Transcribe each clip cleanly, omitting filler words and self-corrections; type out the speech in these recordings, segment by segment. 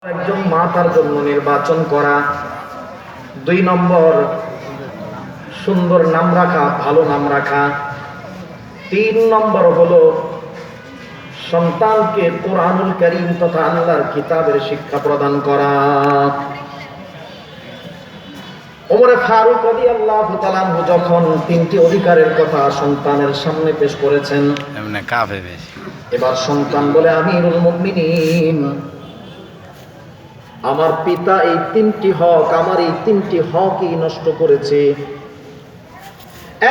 একজন মা তার জন্য নির্বাচন করা। 2 নম্বর সুন্দর নাম রাখা, ভালো নাম রাখা। 3 নম্বর হলো সন্তানকে কোরআনুল কারীম তথা আল্লাহর কিতাবের শিক্ষা প্রদান করা। ওমর ফারুক রাদিয়াল্লাহু তাআলা যখন 3টি অধিকারের কথা সন্তানের সামনে পেশ করেছেন, এবার সন্তান বলে, আমিরুল মুমিনিন, আমার পিতা এই 3টি হক, আমার এই 3টি হকই নষ্ট করেছে।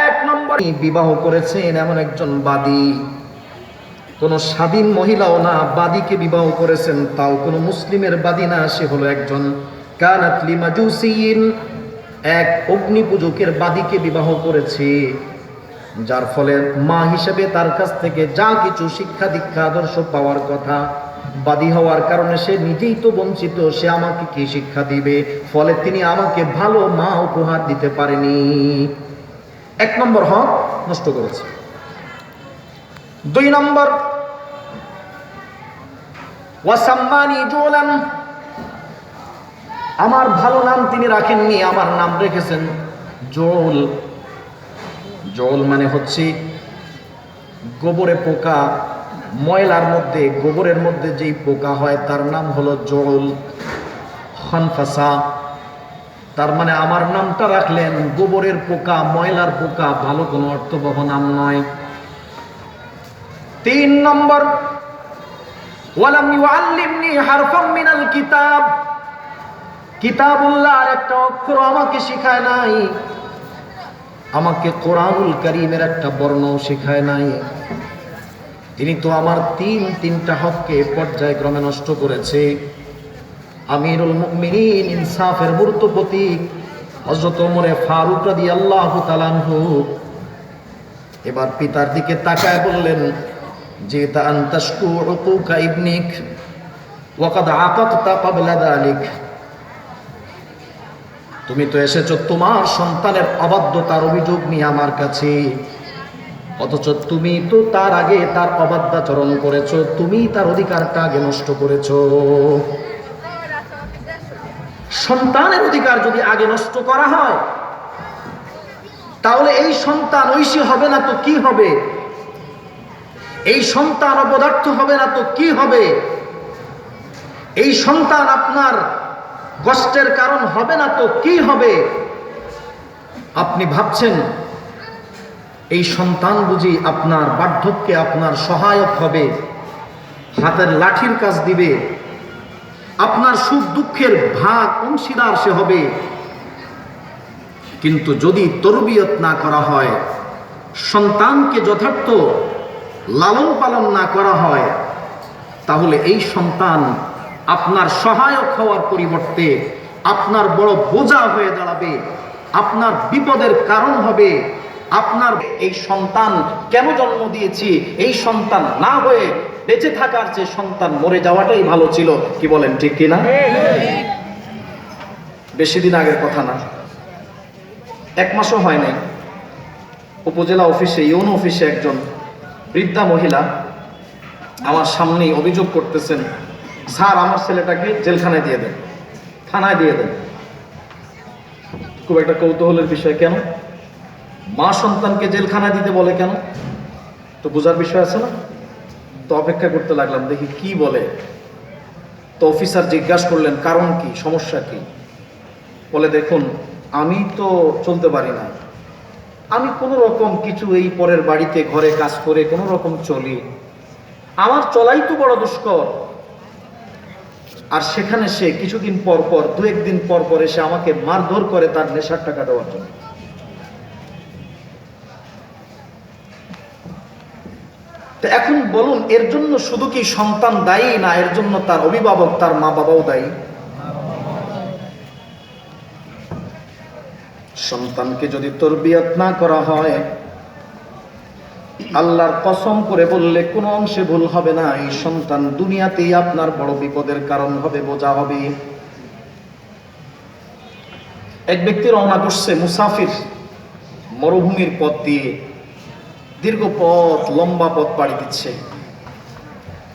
1 নম্বর, বিবাহ করেছেন এমন একজন বাদী, কোন স্বাধীন মহিলাও না, বাদীকে বিবাহ করেছেন, তাও কোন মুসলিমের বাদী না, সে হলো একজন কানাত লিমাজুসিন, এক অগ্নি পূজকের বাদীকে বিবাহ করেছে, যার ফলে মা হিসেবে তার কাছ থেকে যা কিছু শিক্ষা দীক্ষা আদর্শ পাওয়ার কথা, বাদী হওয়ার কারণে সে নিজেই তো বঞ্চিত, সে আমাকে কি শিক্ষা দিবে? ফলে তিনি আমাকে ভালো মা উপহার দিতে পারেনি। 1 নম্বর হক নষ্ট করেছে। 2 নম্বর, ওয়াসাম্মানি জুলান, আমার ভালো নাম তিনি রাখেননি, আমার নাম রেখেছেন জোল। জোল মানে হচ্ছে গোবরে পোকা, ময়লার মধ্যে, গোবরের মধ্যে যেই পোকা হয় তার নাম হলো জোল। খানফাসা, তার মানে আমার নামটা রাখলেন গোবরের পোকা, ময়লার পোকা, ভালো কোনো অর্থবহ নাম নয়। 3 নম্বর, ওয়ালাম ইউআল্লিমনি হারফাম মিনাল কিতাব, কিতাবুল্লাহর একটা অক্ষর আমাকে শিখায় নাই, আমাকে কোরআনুল কারীমের একটা বর্ণও শিখায় নাই। তিনি তো আমার তিনটা হককে পর্যায়ক্রমে নষ্ট করেছে। আমিরুল মুমিনিন, ইনসাফের মূর্ত প্রতীক হযরত ওমর ফারুক রাদিয়াল্লাহু তাআলা আনহু এবার পিতার দিকে তাকায় বললেন, যে তা আনতাশকু উকুকা ইবনিক ওয়া ক্বাদ আকাকতা ক্বাবলা যালিক, তুমি তো এসেছো তোমার সন্তানের অবাধ্যতার অভিযোগ নিয়ে আমার কাছে, অথচ তুমি তো তার আগে তার অবাধ্যাচরণ করেছো, তুমি তার অধিকারটা আগে নষ্ট করেছো। সন্তানের অধিকার যদি আগে নষ্ট করা হয়, তাহলে এই সন্তান ঐশী হবে না তো কি হবে? এই সন্তান অপদার্থ হবে না তো কি হবে? এই সন্তান আপনার কষ্টের কারণ হবে না তো কি হবে? আপনি ভাবছেন এই সন্তান বুঝি আপনার বার্ধক্যে আপনার সহায়ক হবে, হাতের লাঠির কাজ দিবে, আপনার সুখ দুঃখের ভাগ অংশীদার সে হবে। কিন্তু যদি তরবিয়ত না করা হয়, সন্তানকে যথার্থ লালন পালন না করা হয়, তাহলে এই সন্তান আপনার সহায়ক হওয়ার পরিবর্তে আপনার বড় বোঝা হয়ে দাঁড়াবে, আপনার বিপদের কারণ হবে। আপনার এই সন্তান কেন জন্ম দিয়েছি, এই সন্তান না হয়ে বেঁচে থাকার চেয়ে সন্তান মরে যাওয়াটাই ভালো ছিল। কি বলেন, ঠিক কিনা? বেশি দিন আগের কথা না, 1 মাসও হয় নাই, উপজেলা অফিসে, ইউনো অফিসে একজন বৃদ্ধা মহিলা আমার সামনেই অভিযোগ করতেছেন, স্যার আমার ছেলেটাকে জেলখানায় দিয়ে দেন, থানায় দিয়ে দেন। খুব একটা কৌতূহলের বিষয়, কেন মা সন্তানকে জেলখানায় দিতে বলে কেন? তো বোঝার বিষয় আছে না? তো অপেক্ষা করতে লাগলাম, দেখি কি বলে। তো অফিসার জিজ্ঞাসা করলেন, কারণ কি, সমস্যা কি? বলে, দেখুন আমি তো চলতে পারি না, আমি কোনো রকম কিছু এই পরের বাড়িতে ঘরে কাজ করে কোনো রকম চলি, আমার চলাই তো বড় দুষ্কর। আর সেখানে সে কিছুদিন পর পর, 2-1 দিন পর পর এসে আমাকে মারধর করে তার নেশার টাকা দেওয়ার জন্য। তো এখন বলুন, এর জন্য শুধু কি সন্তান দায়ী, না এর জন্য তার অভিভাবক, তার মা বাবাও দায়ী? সন্তানকে যদি তরবিয়ত না করা হয়, আল্লাহর কসম করে বললে কোনো অংশে ভুল হবে না, এই সন্তান দুনিয়াতেই আপনার বড় বিপদের কারণ হবে, বোঝা হবে। এক ব্যক্তি রওনা করছে মুসাফির, মরুভূমির পথ দিয়ে, দীর্ঘ পথ, লম্বা পথ পাড়ি দিচ্ছে।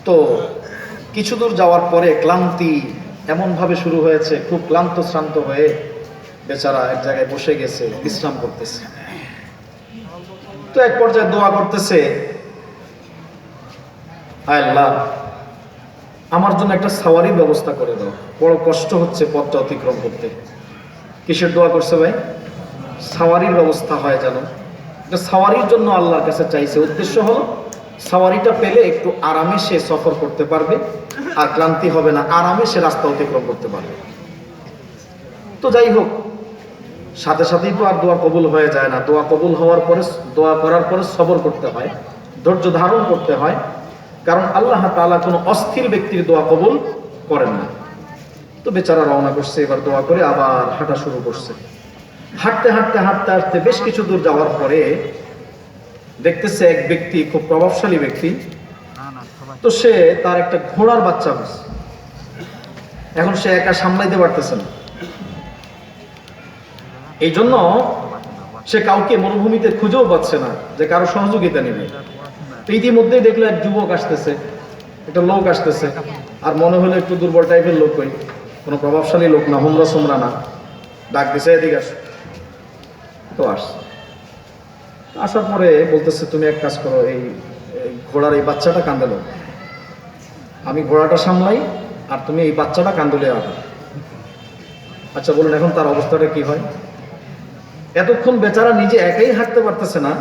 তো কিছু দূর যাওয়ার পরে ক্লান্তি, এমনভাবে শুরু হয়েছে, খুব ক্লান্ত শ্রান্ত হয়ে বেচারা এক জায়গায় বসে গেছে, বিশ্রাম করতেছে। তো এক পর্যায়ে দোয়া করতেছে, আয় আল্লাহ, আমার জন্য একটা সাওয়ারির ব্যবস্থা করে দাও, বড় কষ্ট হচ্ছে পথটা অতিক্রম করতে। কিসের দোয়া করছে ভাই? সাওয়ারির ব্যবস্থা হয় যেন। এটা সাওয়ারির জন্য আল্লাহর কাছে চাইছে। উদ্দেশ্য হলো সাওয়ারিটা পেলে একটু আরামে সে সফর করতে পারবে, আর ক্লান্তি হবে না, আরামে সে রাস্তা অতিক্রম করতে পারবে। তো যাই হোক, সাথে সাথেই তো আর দোয়া কবুল হয়ে যায় না। দোয়া কবুল হওয়ার পরে, দোয়া করার পরে সবর করতে হয়, ধৈর্য ধারণ করতে হয়, কারণ আল্লাহ তাআলা কোনো অস্থির ব্যক্তির দোয়া কবুল করেন না। তো বেচারা রওনা করছে, এবার দোয়া করে আবার হাঁটা শুরু করছে। হাঁটতে হাঁটতে হাঁটতে হাঁটতে বেশ কিছু দূর যাওয়ার পরে দেখতেছে এক ব্যক্তি, খুব প্রভাবশালী ব্যক্তি, তো সে তার একটা ঘোড়ার বাচ্চা হয়েছে। এখন সে একা সামলাইতে পারতেছে না, এই জন্য সে কাউকে মরুভূমিতে খুঁজেও পাচ্ছে না যে কারো সহযোগিতা নেবে। ইতিমধ্যেই দেখলো এক যুবক আসতেছে, একটা লোক আসতেছে, আর মনে হলো একটু দুর্বল টাইপের লোক, ওই কোনো প্রভাবশালী লোক না, হোমরা সোমরা না। ডাক দিছে, এদিকে আস। তো আসার পরে বলতেছে, তুমি এক কাজ করো, এই ঘোড়ার এই বাচ্চাটা কান্দে, আমি ঘোড়াটা সামলাই, আর তুমি এই বাচ্চাটা কান্দলে আনো। আচ্ছা বলুন, এখন তার অবস্থাটা কি হয়? এতক্ষণ বেচারা নিজে একাই হাঁটতে পারতেছে না,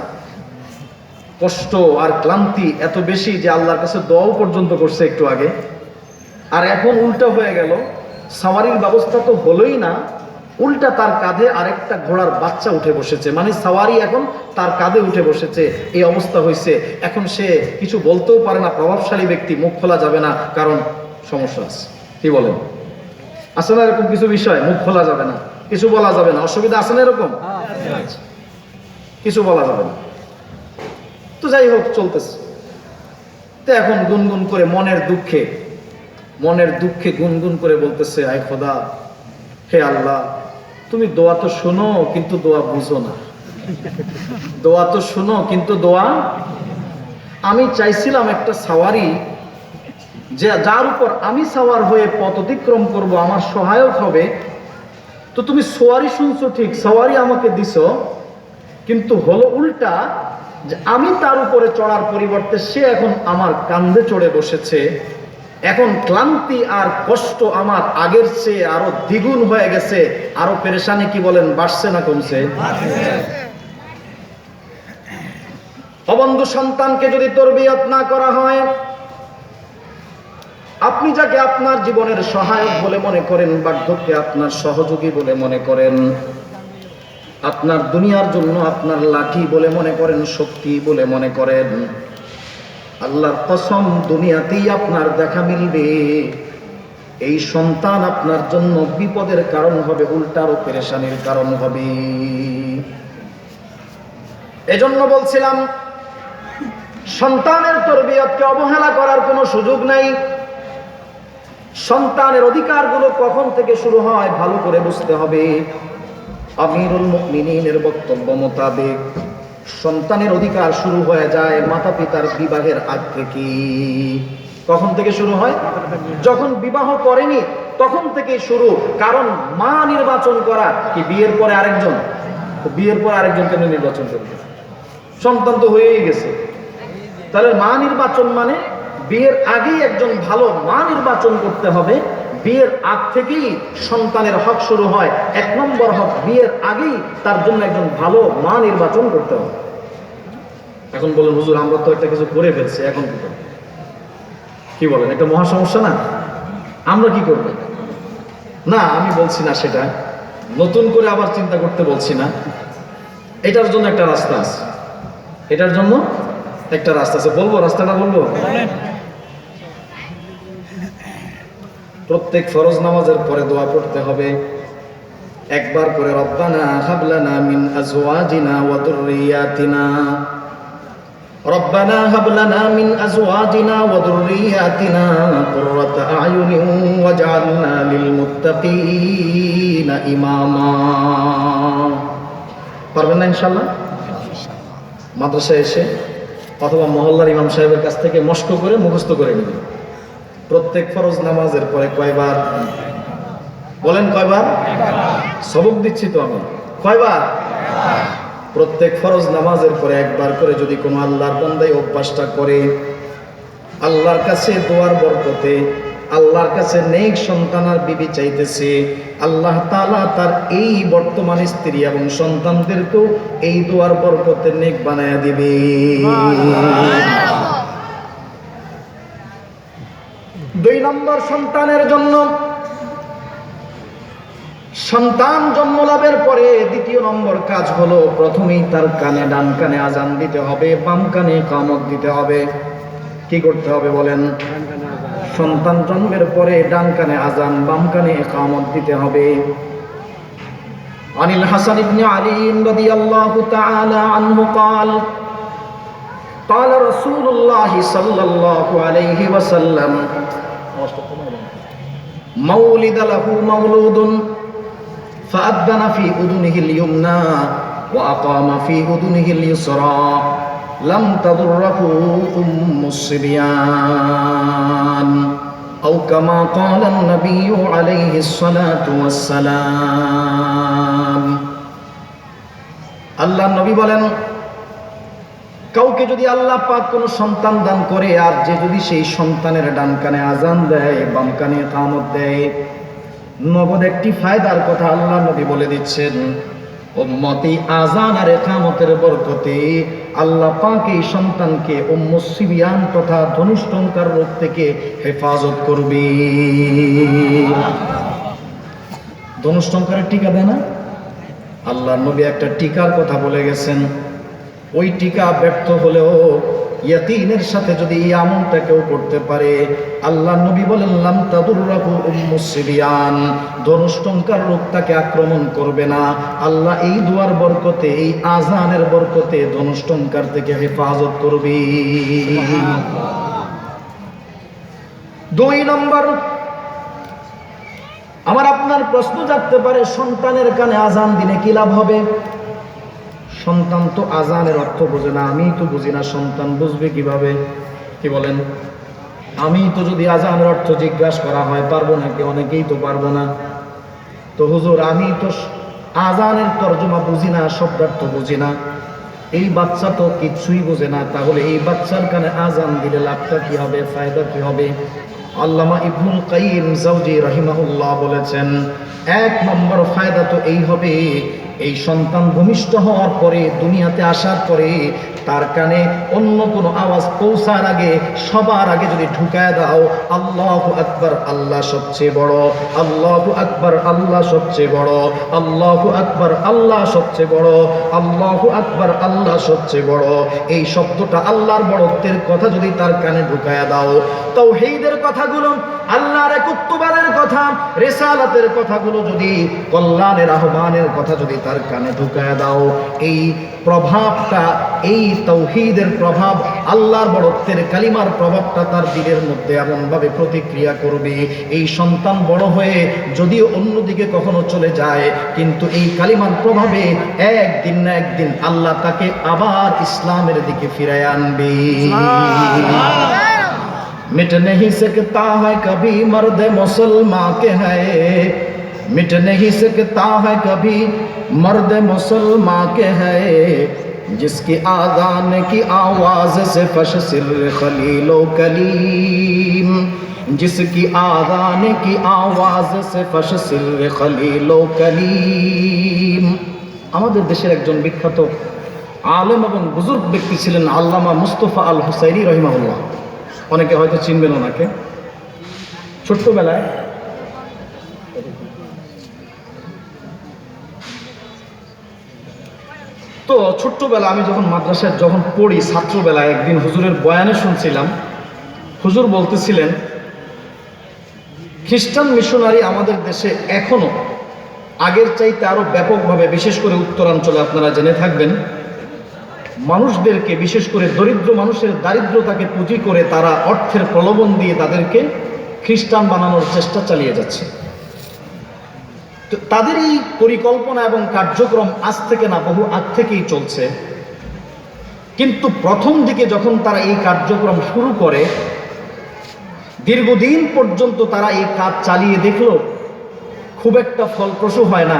কষ্ট আর ক্লান্তি এত বেশি যে আল্লাহর কাছে দোয়াও পর্যন্ত করছে একটু আগে, আর এখন উল্টা হয়ে গেল। সাওয়ারির ব্যবস্থা তো হলোই না, উল্টা তার কাঁধে আরেকটা ঘোড়ার বাচ্চা উঠে বসেছে, মানে সাওয়ারি এখন তার কাঁধে উঠে বসেছে। এই অবস্থা হয়েছে, এখন সে কিছু বলতেও পারে না। প্রভাবশালী ব্যক্তি, মুখ খোলা যাবে না, কারণ সমস্যা আছে। কি বলেন? আছে না এরকম কিছু বিষয়? মুখ খোলা যাবে না, কিছু বলা যাবে না, অসুবিধা আছে না এরকম? কিছু বলা যাবে না। তো যাই হোক, চলতেছে। তো এখন গুনগুন করে মনের দুঃখে গুনগুন করে বলতেছে, আয় খোদা, হে আল্লাহ, তুমি দোয়া তো শোনো কিন্তু দোয়া বুঝো না। দোয়া তো শোনো কিন্তু দোয়া, আমি চাইছিলাম একটা সাওয়ারি, যে যার উপর আমি সাওয়ার হয়ে পথ অতিক্রম করব, আমার সহায়ক হবে। তো তুমি সোয়ারি শুনছো ঠিক, সাওয়ারি আমাকে দিছো, কিন্তু হলো উল্টা, যে আমি তার উপরে চড়ার পরিবর্তে সে এখন আমার কাঁধে চড়ে বসেছে। এখন ক্লান্তি আর কষ্ট আমার আগের চেয়ে আরো দ্বিগুণ হয়ে গেছে। আরো পেরেশানি কি বলেন, বাড়ছে না কমছে? অবন্ধু সন্তানকে যদি তরবিয়ত না করা হয়, আপনি যাকে আপনার জীবনের সহায়ক বলে মনে করেন, বার্ধক্যে আপনার সহযোগী বলে মনে করেন, আপনার দুনিয়ার জন্য আপনার লাঠি বলে মনে করেন, শক্তি বলে মনে করেন, আল্লাহর কসম, দুনিয়াতেই আপনার দেখা মিলবে এই সন্তান আপনার জন্য বিপদের কারণ হবে, উল্টারও পেরেশানির কারণ হবে। এজন্য বলছিলাম, সন্তানের তরবিয়তকে অবহেলা করার কোনো সুযোগ নাই। সন্তানের অধিকারগুলো কখন থেকে শুরু হয় ভালো করে বুঝতে হবে। আমিরুল মুমিনিনের বক্তব্য মোতাবেক সন্তানের অধিকার শুরু হয়ে যায় মাতা পিতার বিবাহের আগ থেকে। কখন থেকে শুরু হয়? যখন বিবাহ করেনি তখন থেকে শুরু। কারণ মা নির্বাচন করা কি বিয়ের পরে আরেকজন? বিয়ের পরে আরেকজন কেন নির্বাচন করবে? সন্তান তো হয়েই গেছে। তাহলে মা নির্বাচন মানে বিয়ের আগেই একজন ভালো মা নির্বাচন করতে হবে। বিয়ের আগ থেকেই সন্তানের হক শুরু হয়। 1 নম্বর হক, বিয়ের আগেই তার জন্য একজন ভালো মা নির্বাচন করতে হবে। এখন বলেন, হুজুর আমরা তো একটা কিছু করে ফেলছি, এখন কি করব? কি বলেন, একটা মহা সমস্যা না? আমরা কি করব? না, আমি বলছি না সেটা, নতুন করে আবার চিন্তা করতে বলছি না। এটার জন্য একটা রাস্তা আছে, এটার জন্য একটা রাস্তা আছে। বলবো রাস্তাটা? বলবো। প্রত্যেক ফরজ নামাজের পরে দোয়া পড়তে হবে একবার করে, রব্বানা হাব লানা মিন আজওয়াজিনা ওয়া যুররিয়াতিনা, রব্বানা হাব লানা মিন আজওয়াজিনা ওয়া যুররিয়াতিনা কুররাতা আয়ুনিন ওয়াজআলনা লিল মুত্তাকিনা ইমামা। পারবেন না ইনশাআল্লাহ? মাদ্রাসায় এসে অথবা মহল্লার ইমাম সাহেবের কাছ থেকে মস্ক করে মুখস্থ করে নেবেন। প্রত্যেক ফরজ নামাজের পরে কয়বার? বলেন কয়বার? সবক দিচ্ছি তো আমি। কয়বার? প্রত্যেক ফরজ নামাজের পরে একবার করে যদি কোনো আল্লাহর বান্দাই অভ্যাসটা করে, আল্লাহর কাছে দোয়ার বরকতে, আল্লাহর কাছে নেক সন্তান আর বিবি চাইতেছে, আল্লাহ তাআলা তার এই বর্তমান স্ত্রী এবং সন্তানদেরকেও এই দোয়ার বরকতে নেক বানায়া দিবে। দুই নম্বর, সন্তানের জন্য সন্তান জন্ম লাভের পরে দ্বিতীয় নম্বর কাজ হলো প্রথমেই তার কানে, ডান কানে আজান দিতে হবে, বাম কানে ইকামত দিতে হবে। কি করতে হবে বলেন? সন্তান জন্মের পরে ডান কানে আজান, বাম কানে ইকামত দিতে হবে। আনিল হাসান ইবনে আলী রাদিয়াল্লাহু তাআলা আনহু قال قال رسول الله صلى الله عليه وسلم مولد له مولود فأذن في أذنه اليمنى وأقام في أذنه اليسرى لم تضره أم الصبيان أو كما قال النبي عليه الصلاة والسلام। আল্লাহ নবী বলেন, কাউকে যদি আল্লাহ পাক কোনো সন্তান দান করে, আর যে যদি সেই সন্তানের ডান কানে আজান দেয়, বাম কানে ইকামত দেয়, নগদ একটি ফায়দার কথা আল্লাহ নবী বলে দিচ্ছেন। উম্মতি আজান আর ইকামতের বরকতে আল্লাহ পাক এই সন্তানকে উম্মুস সিবিয়ান তথা ধনুষ্টঙ্কার রোগ থেকে হেফাজত করবে। ধনুষ্টঙ্কারের টিকা দেয় না? আল্লাহ নবী একটা টিকার কথা বলে গেছেন। ওই টিকা ব্যর্থ হলেও ইয়াকিনের সাথে যদি এই আমলটা কেউ করতে পারে, আল্লাহ নবী বলেন লাম তাদুররাহু উম্মুস সিবিয়ান, ধনুষ্টঙ্কার রোগ তাকে আক্রমণ করবে না। আল্লাহ এই দুয়ার বরকতে, এই আজানের বরকতে ধনুষ্টঙ্কার থেকে হেফাজত করবে। দুই নম্বর, আমার আপনার প্রশ্ন জাগতে পারে, সন্তানের কানে আজান দিলে কি লাভ হবে? সন্তান তো আজানের অর্থ বোঝে না, আমি তো বুঝি না, সন্তান বুঝবে কিভাবে? কি বলেন? আমি তো যদি আজানের অর্থ জিজ্ঞাসা করা হয় পারবো নাকি? অনেকেই তো পারবো না। তো হুজুর আমি তো আজানের তর্জমা বুঝি না, শব্দার্থ বুঝি না, এই বাচ্চা তো কিছুই বোঝে না, তাহলে এই বাচ্চার কানে আজান দিলে লাভটা কি হবে, ফায়দা কি হবে? আল্লামা ইবনুল কাইয়িম জাওজি রাহিমাহুল্লাহ বলেছেন, এক নম্বর ফায়দা তো এই হবে, এই সন্তান ভূমিষ্ঠ হওয়ার পরে, দুনিয়াতে আসার পরে তার কানে অন্য কোনো আওয়াজ পৌঁছার আগে, সবার আগে যদি ঢুকায় দাও আল্লাহু আকবার, আল্লাহ সবচেয়ে বড়, আল্লাহু আকবার, আল্লাহ সবচেয়ে বড়, আল্লাহু আকবার, আল্লাহ সবচেয়ে বড়, আল্লাহু আকবার, আল্লাহ সবচেয়ে বড়, এই শব্দটা আল্লাহর বড়ত্বের কথা যদি তার কানে ঢুকায় দাও, তাওহীদের কথাগুলো, আল্লাহর একত্ববাদের কথা, রিসালাতের কথাগুলো যদি, কল্যাণের আহ্বানের কথা যদি তার কানে ঢুকায় দাও, এই প্রভাবটা, এই তাওহীদের প্রভাব, আল্লাহর বড়ত্বের কালিমার প্রভাবটা তার দিলের মধ্যে এমনভাবে প্রতিক্রিয়া করবে, এই সন্তান বড় হয়ে যদিও অন্যদিকে কখনো চলে যায়, কিন্তু এই কালিমার প্রভাবে একদিন না একদিন আল্লাহ তাকে আবার ইসলামের দিকে ফিরায় আনবে। मिट नहीं सकता है कभी मर्द मुसलमान के है, मिट नहीं सकता है कभी मर्द मुसलमान के है, जिसकी आज़ान की आवाज़ से फश सिर खलीलो कलीम, जिसकी आज़ान की आवाज़ से फश सिर खलीलो कलीम। আমাদের দেশের একজন বিখ্যাত আলেম এবং বুজুর্গ ব্যক্তি ছিলেন আল্লামা মুস্তাফা আল হুসাইনি রহিমাহুল্লাহ। অনেকে হয়তো চিনবেন ওনাকে। ছোট্টবেলায় তো ছোট্টবেলা আমি যখন মাদ্রাসায় যখন পড়ি, ছাত্রবেলায় একদিন হুজুরের বয়ানে শুনছিলাম, হুজুর বলতেছিলেন খ্রিস্টান মিশনারি আমাদের দেশে এখনো আগের চাইতে আরো ব্যাপকভাবে, বিশেষ করে উত্তরাঞ্চলে আপনারা জেনে থাকবেন, মানুষদেরকে, বিশেষ করে দরিদ্র মানুষের দারিদ্রতাকে পুঁজি করে তারা অর্থের প্রলোভন দিয়ে তাদেরকে খ্রিস্টান বানানোর চেষ্টা চালিয়ে যাচ্ছে। তো তাদের এই পরিকল্পনা এবং কার্যক্রম আজ থেকে না, বহু আগ থেকেই চলছে। কিন্তু প্রথম দিকে যখন তারা এই কার্যক্রম শুরু করে, দীর্ঘদিন পর্যন্ত তারা এই কাজ চালিয়ে দেখলো খুব একটা ফলপ্রসূ হয় না।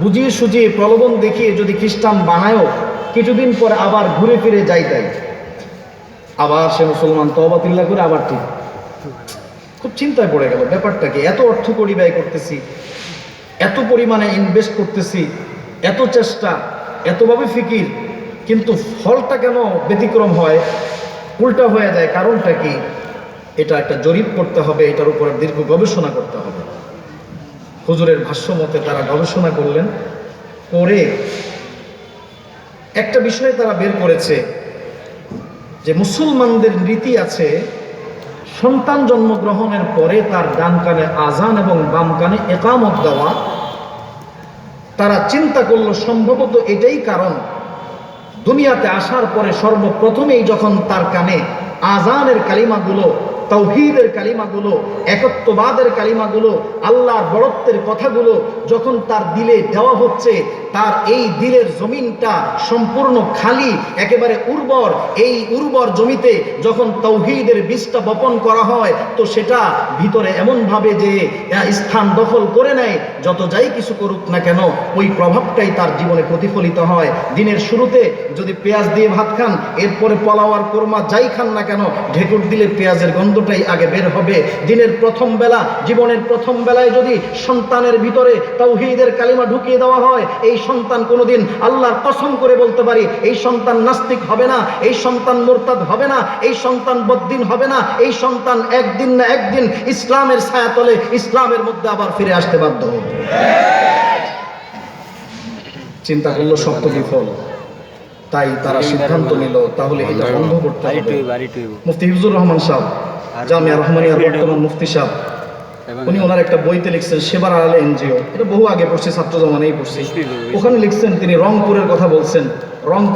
বুঝিয়ে সুজিয়ে প্রলোভন দেখিয়ে যদি খ্রিস্টান বানায়ও, কিছুদিন পরে আবার ঘুরে ফিরে যাইতাই, আবার সে মুসলমান, তওবাতিল্লাহ করে আবার ঠিক। খুব চিন্তায় পড়ে গেল, ব্যাপারটা কি? এত অর্থ কড়ি ব্যয় করতেছি, এত পরিমাণে ইনভেস্ট করতেছি, এত চেষ্টা, এতভাবে ফিকির, কিন্তু ফলটা কেন ব্যতিক্রম হয়, উল্টা হয়ে যায়? কারণটা কি? এটা একটা জরিপ করতে হবে, এটার উপর দীর্ঘ গবেষণা করতে হবে। হুজুরের ভাষ্য মতে তারা গবেষণা করলেন, করে একটা বিষয় তারা বের করেছে যে মুসলমানদের রীতি আছে, সন্তান জন্মগ্রহণের পরে তার ডান কানে আজান এবং বাম কানে একামত দেওয়া। তারা চিন্তা করলো সম্ভবত এটাই কারণ, দুনিয়াতে আসার পরে সর্বপ্রথমেই যখন তার কানে আজানের কালিমাগুলো, তাওহীদের কালিমাগুলো, একত্ববাদের কালিমাগুলো, আল্লাহর বড়ত্বের কথাগুলো যখন তার দিলে দেওয়া হচ্ছে, তার এই দিলের জমিনটা সম্পূর্ণ খালি, একেবারে উর্বর। এই উর্বর জমিতে যখন তাওহীদের বীজটা বপন করা হয়, তো সেটা ভিতরে এমনভাবে যে স্থান দখল করে নেয়, যত যাই কিছু করুক না কেন ওই প্রভাবটাই তার জীবনে প্রতিফলিত হয়। দিনের শুরুতে যদি পেঁয়াজ দিয়ে ভাত খান, এরপরে পোলাও আর কোরমা যাই খান না কেন, ঢেকুর দিলে পেঁয়াজের গন্ধটাই আগে বের হবে। দিনের প্রথম বেলা, জীবনের প্রথম বেলায় যদি সন্তানের ভিতরে তাওহীদের কালিমা ঢুকিয়ে দেওয়া হয়, এই সন্তান কোনোদিন, আল্লাহর কসম করে বলতে পারি, এই সন্তান নাস্তিক হবে না, এই সন্তান মুরতাদ হবে না, এই সন্তান বদ্দিন হবে না, এই সন্তান একদিন না একদিন ইসলামের ছায়াতলে, ইসলামের মধ্যে আবার ফিরে আসতে বাধ্য হবে। চিন্তা করলো সপ্ত বিফল, তাই তারা সিদ্ধান্ত নিল তাহলে এটা বন্ধ করতে হবে। মুফতি হিফজুর রহমান সাহেব, জামিয়া রহমানিয়ার বর্তমান মুফতি সাহেব, উনি ওনার একটা বইতে লিখছেন, সেবার আড়ালে এনজিও, এটা বহু আগে পড়ছে, ছাত্র জমানেই পড়ছি, ওখানে লিখছেন, তিনি রংপুরের কথা বলছেন। রংপুর